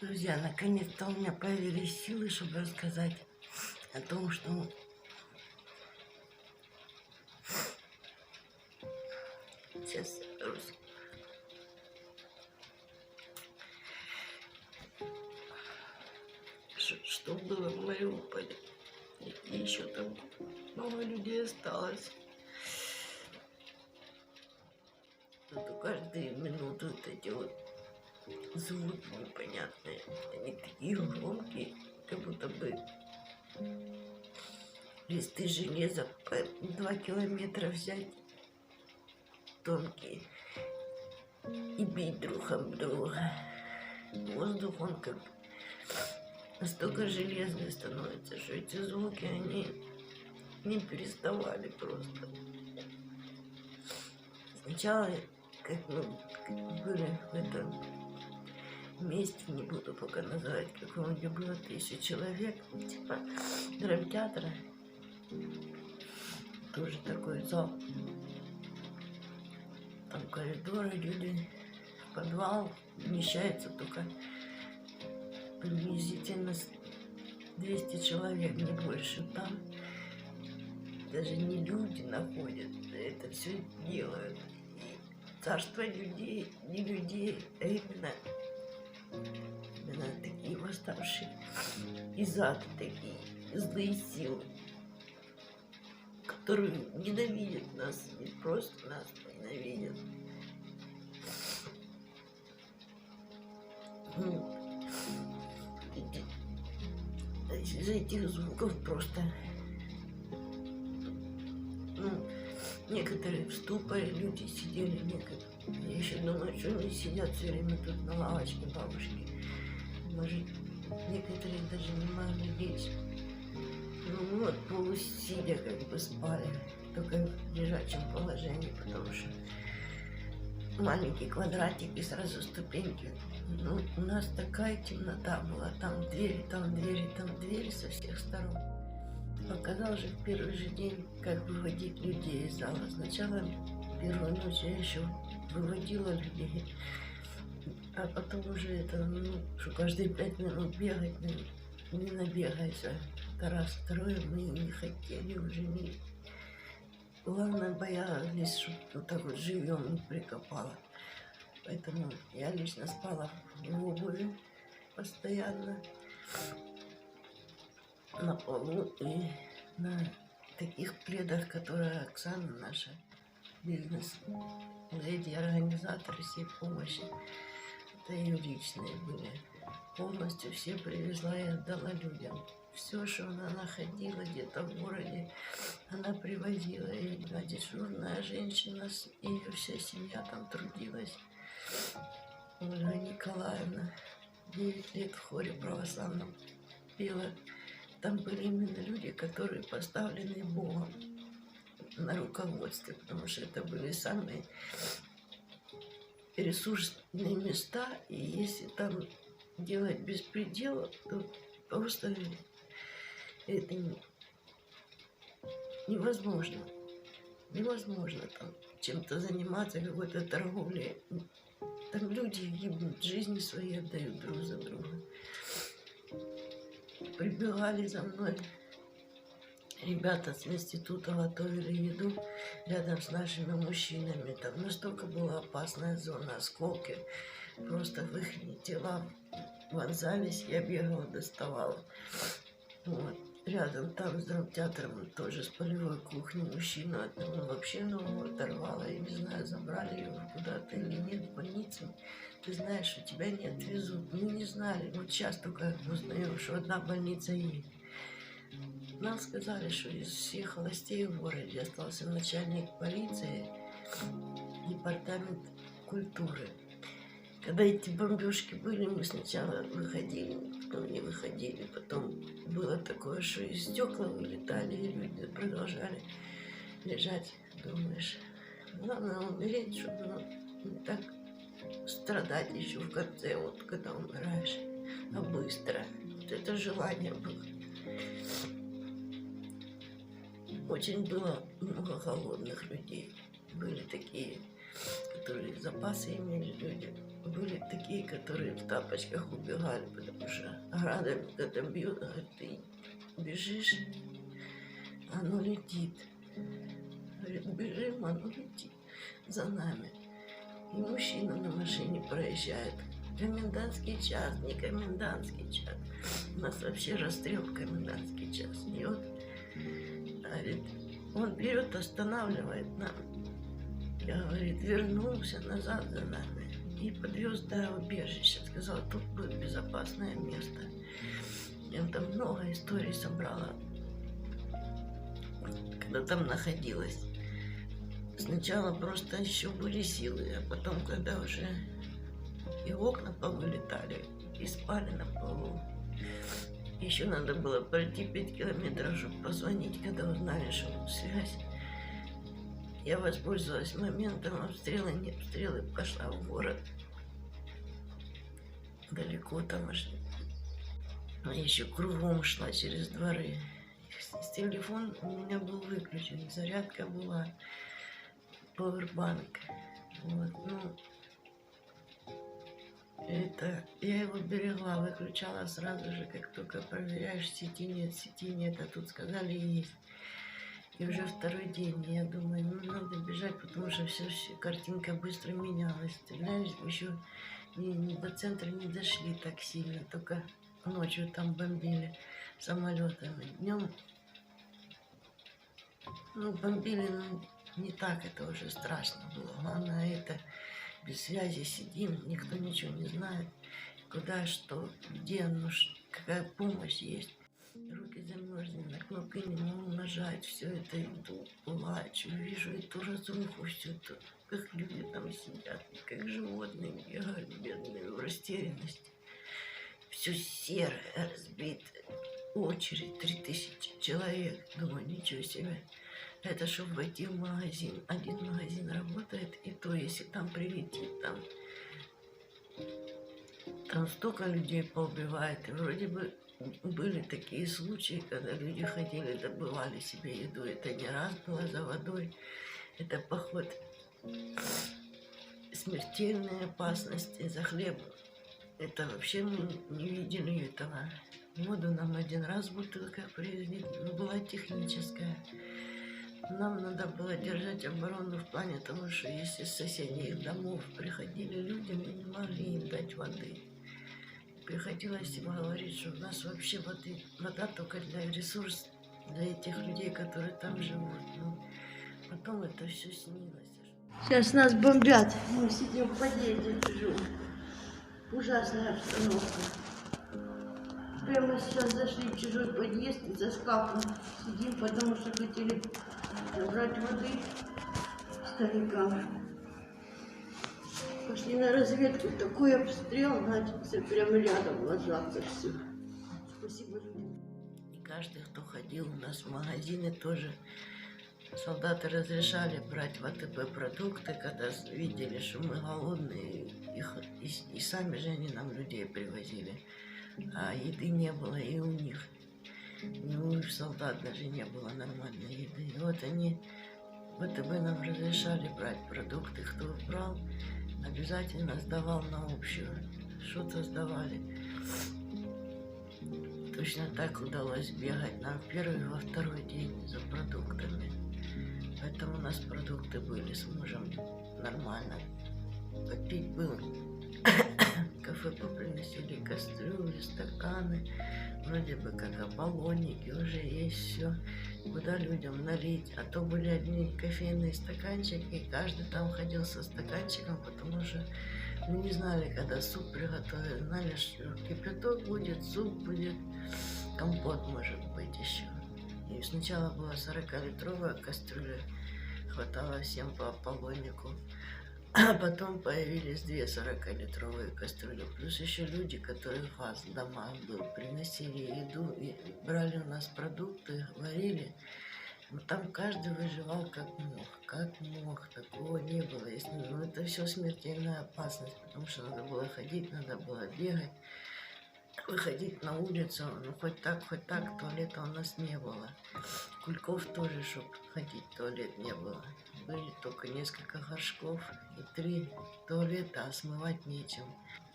Друзья, наконец-то у меня появились силы, чтобы рассказать о том, что сейчас что было в Мариуполе. И еще там много людей осталось. Зато каждую минуту вот эти вот звуки непонятные, они такие громкие, как будто бы листы железа по 2 километра взять тонкие и бить друг об друга. Воздух, он как настолько железный становится, что эти звуки, они не переставали просто. Сначала, как мы были в этом месте, не буду пока называть, какого, где было 1000 человек, типа драмтеатра, тоже такой зал. Там коридоры, люди, в подвал вмещается только приблизительно 200 человек, не больше. Там даже не люди находят, это все делают. И царство людей, не людей, а именно такие восставшие из ада, такие злые силы, которые ненавидят нас, не просто нас ненавидят. Из этих звуков просто некоторые в ступоре люди сидели, некоторые. Я еще думаю, что они сидят все время тут на лавочке бабушки. Может, некоторые даже не могли лечь. Ну вот, полусидя как бы спали, только в лежачем положении, потому что маленький квадратик и сразу ступеньки. Ну, у нас такая темнота была, там двери, там двери, там двери со всех сторон. Показал же в первый же день, как выводить людей из зала. Сначала первую ночь я еще выводила людей, а потом уже это, что каждые 5 минут бегать, не набегайся. Раз, второе, мы не хотели уже не. Главное, боялись, чтобы вот так вот живьем не прикопало. Поэтому я лично спала в обуви постоянно, на полу и на таких пледах, которые Оксана, наша бизнес-леди, организатор всей помощи, это ее личные были. Полностью все привезла и отдала людям. Все, что она находила где-то в городе, она привозила. И одна дежурная женщина, и ее вся семья там трудилась. Ольга Николаевна, 9 лет в хоре православном пела. Там были именно люди, которые поставлены Богом на руководстве, потому что это были самые ресурсные места, и если там делать беспредел, то просто это невозможно. Невозможно там чем-то заниматься, какой-то торговлей. Там люди гибнут, жизни свои отдают друг за друга. Прибегали за мной ребята с института, готовили еду рядом с нашими мужчинами. Там настолько была опасная зона, осколки просто в их тела вонзались, я бегала, доставала. Вот. Рядом там с драмтеатром тоже с полевой кухни мужчину одного вообще ногу оторвало, я не знаю, забрали его куда-то или нет, в больницу. Ты знаешь, что тебя не отвезут. Мы не знали, вот сейчас только узнаем, что одна больница есть. Нам сказали, что из всех властей в городе остался начальник полиции, департамент культуры. Когда эти бомбежки были, мы сначала выходили, потом не выходили, потом было такое, что и стекла вылетали, и люди продолжали лежать. Думаешь, главное умереть, чтобы не так страдать еще в конце, вот когда умираешь, а быстро. Вот это желание было. Очень было много голодных людей. Были такие, которые запасы имели люди. были такие, которые в тапочках убегали, потому что градами когда бьют, говорит, ты бежишь, оно летит. Говорит, бежим, оно летит за нами. И мужчина на машине проезжает. Комендантский час, не комендантский час. У нас вообще расстрел в комендантский час. И вот, говорит, он берет, останавливает нам. Я, говорит, вернулся назад за нами и подвез до убежища. Сказал, тут будет безопасное место. Я там много историй собрала, когда там находилась. Сначала просто еще были силы, а потом, когда уже и окна повылетали, и спали на полу. Еще надо было пройти 5 километров, чтобы позвонить, когда узнали, что связь. Я воспользовалась моментом обстрела, не обстрелы, пошла в город. Далеко там аж. А еще кругом шла через дворы. Телефон у меня был выключен, зарядка была, пауэрбанк. Вот, ну, это я его берегла, выключала сразу же, как только проверяешь, сети нет, а тут сказали есть. И уже второй день я думаю, ну надо бежать, потому что все картинка быстро менялась. Стреляешь, еще до центра не дошли так сильно, только ночью там бомбили самолетами. Днем, ну, бомбили, ну, не так, это уже страшно было. Главное, это без связи сидим, никто ничего не знает, куда, что, где, ну, какая помощь есть. Руки замерзли, на кнопки не могу нажать, все это иду, плачу, вижу эту разруху, всю эту, как люди там сидят, как животные бегают, бедные, в растерянности. Все серое, разбитое, очередь 3000 человек, думаю, ничего себе. Это чтобы войти в магазин, один магазин работает, и то, если там прилетит, там столько людей поубивает, и вроде бы были такие случаи, когда люди ходили, добывали себе еду. Это не раз было за водой. Это поход. Смертельные опасности за хлебом. Это вообще мы не видели этого. Воду нам один раз в бутылках привезли, но была техническая. Нам надо было держать оборону в плане того, что если с соседних домов приходили люди, мы не могли им дать воды. Приходилось им говорить, что у нас вообще вода только для ресурс для этих людей, которые там живут. Но потом это все снилось. Сейчас нас бомбят. Мы сидим в подъезде, чужом. Ужасная обстановка. Прямо сейчас зашли в чужой подъезд и за шкафом сидим, потому что хотели забрать воды старикам. Пошли на разведку, такой обстрел, начался прямо рядом ложатся все. Спасибо людям. И каждый, кто ходил у нас в магазины, тоже солдаты разрешали брать в АТБ продукты, когда видели, что мы голодные, и сами же они нам людей привозили. А еды не было и у них. И у солдат даже не было нормальной еды. И вот они в АТБ нам разрешали брать продукты, кто брал, обязательно сдавал на общую. Что-то сдавали. Точно так удалось бегать нам в первый и во второй день за продуктами. Поэтому у нас продукты были с мужем нормально. Попить было. Кафе поприносили кастрюли, стаканы. Вроде бы как ополонники уже есть все. Куда людям налить. А то были одни кофейные стаканчики, и каждый там ходил со стаканчиком, потому что мы не знали, когда суп приготовят. Знали, что кипяток будет, суп будет, компот может быть еще. И сначала была 40-литровая кастрюля, хватало всем по аполлонику. А потом появились 2 40-литровые кастрюли. Плюс еще люди, которые газ в домах был, приносили еду и брали у нас продукты, варили. Но там каждый выживал как мог. Как мог. Такого не было. Ну, это все смертельная опасность, потому что надо было ходить, надо было бегать. выходить на улицу, ну хоть так, туалета у нас не было. Кульков тоже, чтобы ходить в туалет не было. Были только несколько горшков и 3 туалета, а смывать нечем.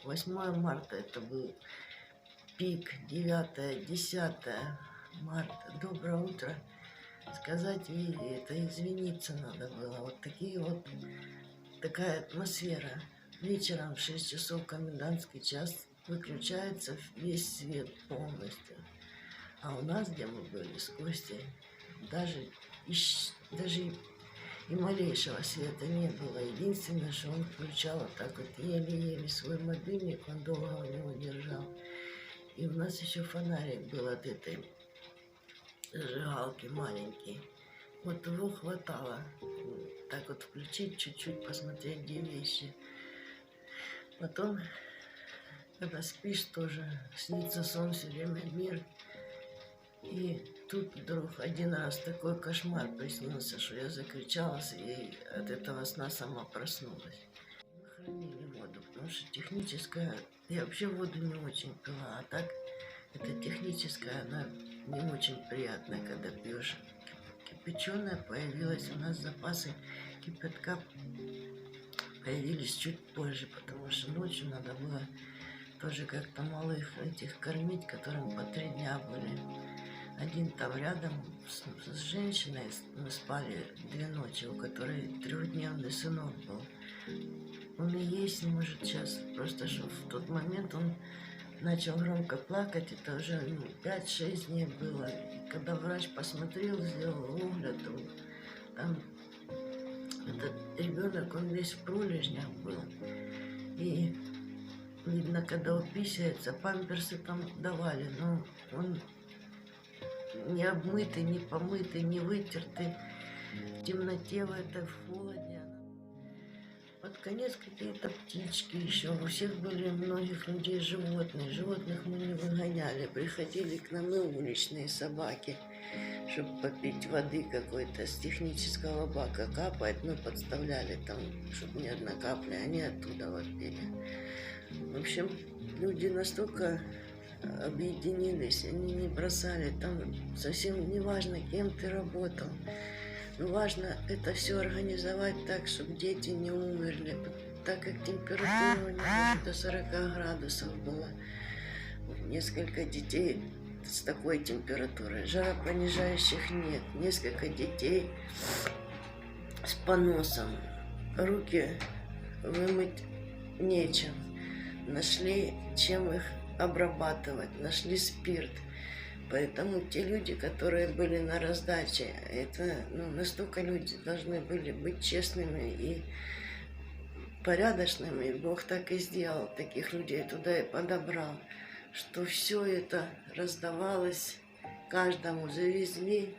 8 марта это был пик, 9, 10 марта. Доброе утро. Сказать ей, это извиниться надо было. Вот такие вот, такая атмосфера. Вечером в 6 часов комендантский час выключается весь свет полностью. А у нас, где мы были с Костей, даже и малейшего света не было. Единственное, что он включал вот так вот еле-еле свой мобильник, он долго у него держал. И у нас еще фонарик был от этой зажигалки маленький. Вот его хватало так вот включить, чуть-чуть посмотреть, где вещи. Потом, когда спишь, тоже снится сон все время, мир. И тут вдруг один раз такой кошмар приснился, что я закричалась и от этого сна сама проснулась. Мы хранили воду, потому что техническая... Я вообще воду не очень пила, а так эта техническая, она не очень приятная, когда пьешь. Кипяченая появилась, у нас запасы кипятка появились чуть позже, потому что ночью надо было тоже как-то малых этих кормить, которым по 3 дня были. Один там рядом с женщиной, мы спали 2 ночи, у которой 3-дневный сынок был. Он и есть не может сейчас, просто что в тот момент он начал громко плакать, это уже 5-6 дней было. И когда врач посмотрел, сделал огляд, там этот ребенок, он весь в пролежнях был. И видно, когда он писается, памперсы там давали, но он не обмытый, не помытый, не вытертый, в темноте, в этой, в холоде. Под конец какие-то птички еще. У всех были, многих людей, животные. Животных мы не выгоняли. Приходили к нам и уличные собаки, чтобы попить воды какой-то с технического бака. Капает, мы подставляли там, чтобы ни одна капля, они оттуда вот пили. В общем, люди настолько объединились, они не бросали, там совсем не важно, кем ты работал, но важно это все организовать так, чтобы дети не умерли, так как температура у них до 40 градусов была. Несколько детей с такой температурой, жаропонижающих нет, несколько детей с поносом, руки вымыть нечем, нашли чем их обрабатывать, нашли спирт. Поэтому те люди, которые были на раздаче, это настолько люди должны были быть честными и порядочными. И Бог так и сделал, таких людей туда и подобрал, что все это раздавалось каждому, завезли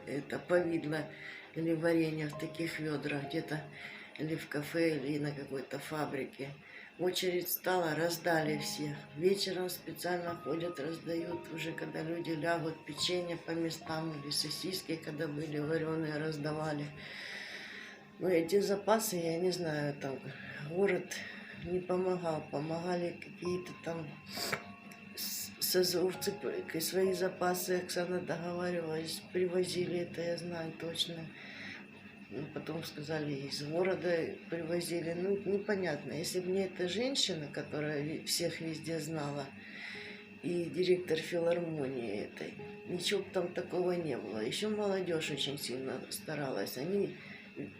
это повидло или варенье в таких ведрах где-то, или в кафе, или на какой-то фабрике. Очередь стала, раздали всех. Вечером специально ходят, раздают, уже когда люди лягут, печенье по местам, или сосиски, когда были вареные, раздавали. Но эти запасы, я не знаю, там город не помогал, помогали какие-то там сазовцы, свои запасы, Оксана договаривалась, привозили, это я знаю точно. Потом сказали, из города привозили. Непонятно. Если бы не эта женщина, которая всех везде знала, и директор филармонии этой, ничего бы там такого не было. Еще молодежь очень сильно старалась. Они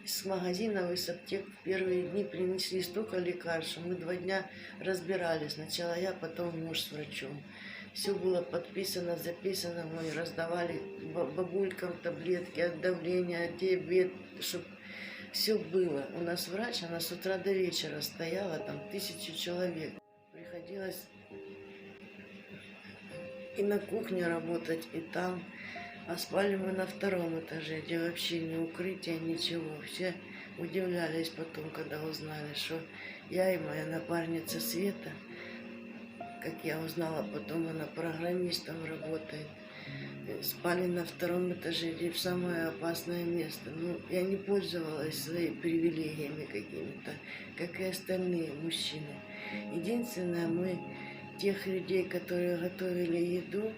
с магазинов и с аптек в первые дни принесли столько лекарств, что мы 2 дня разбирали. Сначала я, потом муж с врачом. Все было подписано, записано, мы раздавали бабулькам таблетки от давления, от диабета, чтобы все было. У нас врач, она с утра до вечера стояла, там 1000 человек. Приходилось и на кухне работать, и там. А спали мы на 2-м этаже, где вообще ни укрытия, ничего. Все удивлялись потом, когда узнали, что я и моя напарница Света, как я узнала потом, она программистом работает, спали на 2-м этаже, где в самое опасное место. Я не пользовалась своими привилегиями какими-то, как и остальные мужчины. Единственное, мы тех людей, которые готовили еду,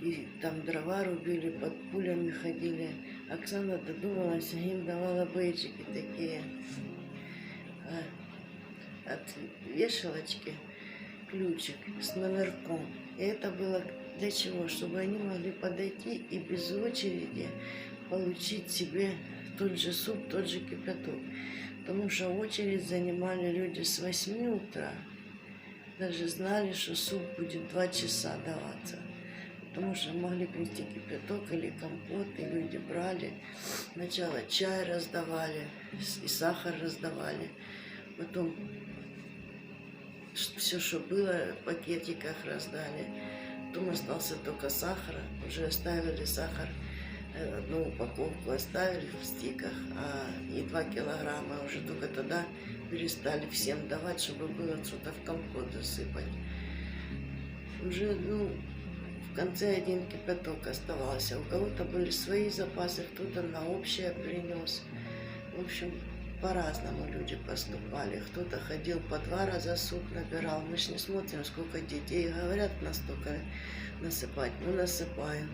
и там дрова рубили, под пулями ходили. Оксана додумалась, им давала бейджики такие от вешалочки, ключик с номерком. И это было для чего? Чтобы они могли подойти и без очереди получить себе тот же суп, тот же кипяток. Потому что очередь занимали люди с 8 утра. Даже знали, что суп будет 2 часа даваться. Потому что могли принести кипяток или компот, и люди брали. Сначала чай раздавали, и сахар раздавали. Потом все, что было, в пакетиках раздали. Потом остался только сахар. Уже оставили сахар, одну упаковку оставили в стиках, и 2 килограмма. Уже только тогда перестали всем давать, чтобы было что-то в компот засыпать. Уже, в конце 1 кипяток оставался. У кого-то были свои запасы, кто-то на общее принес. В общем, по-разному люди поступали. Кто-то ходил по 2 раза суп набирал. Мы ж не смотрим, сколько детей. Говорят, настолько насыпать. Мы насыпаем.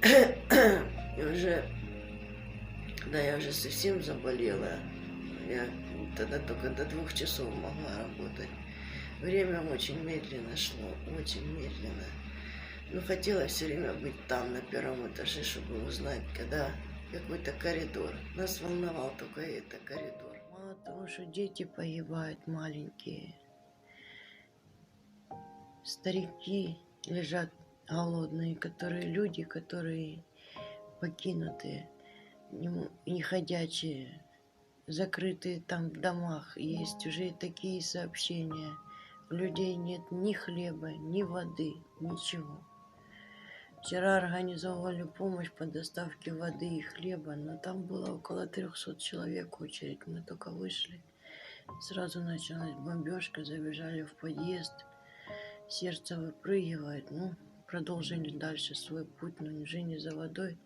И уже, да, я уже совсем заболела. Я тогда только до 2 часов могла работать. Время очень медленно шло, очень медленно. Но хотела все время быть там, на 1-м этаже, чтобы узнать, когда какой-то коридор. Нас волновал только это коридор. Мало того, что дети погибают маленькие, старики лежат голодные, люди, которые покинутые, неходячие, закрытые там в домах. Есть уже и такие сообщения. У людей нет ни хлеба, ни воды, ничего. Вчера организовали помощь по доставке воды и хлеба, но там было около 300 человек очередь. Мы только вышли, сразу началась бомбежка, забежали в подъезд, сердце выпрыгивает. Продолжили дальше свой путь, но уже не за водой.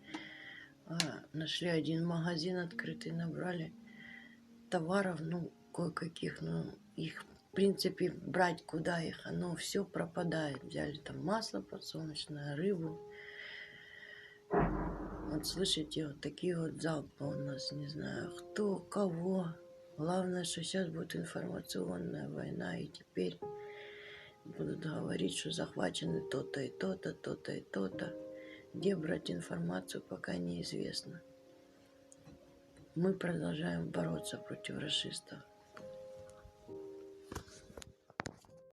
Нашли один магазин открытый, набрали товаров, кое-каких, их в принципе брать куда их, оно все пропадает. Взяли там масло подсолнечное, рыбу. Вот слышите, вот такие вот залпы у нас, не знаю кто, кого. Главное, что сейчас будет информационная война, и теперь будут говорить, что захвачены то-то и то-то, то-то и то-то. Где брать информацию, пока неизвестно. Мы продолжаем бороться против рашистов.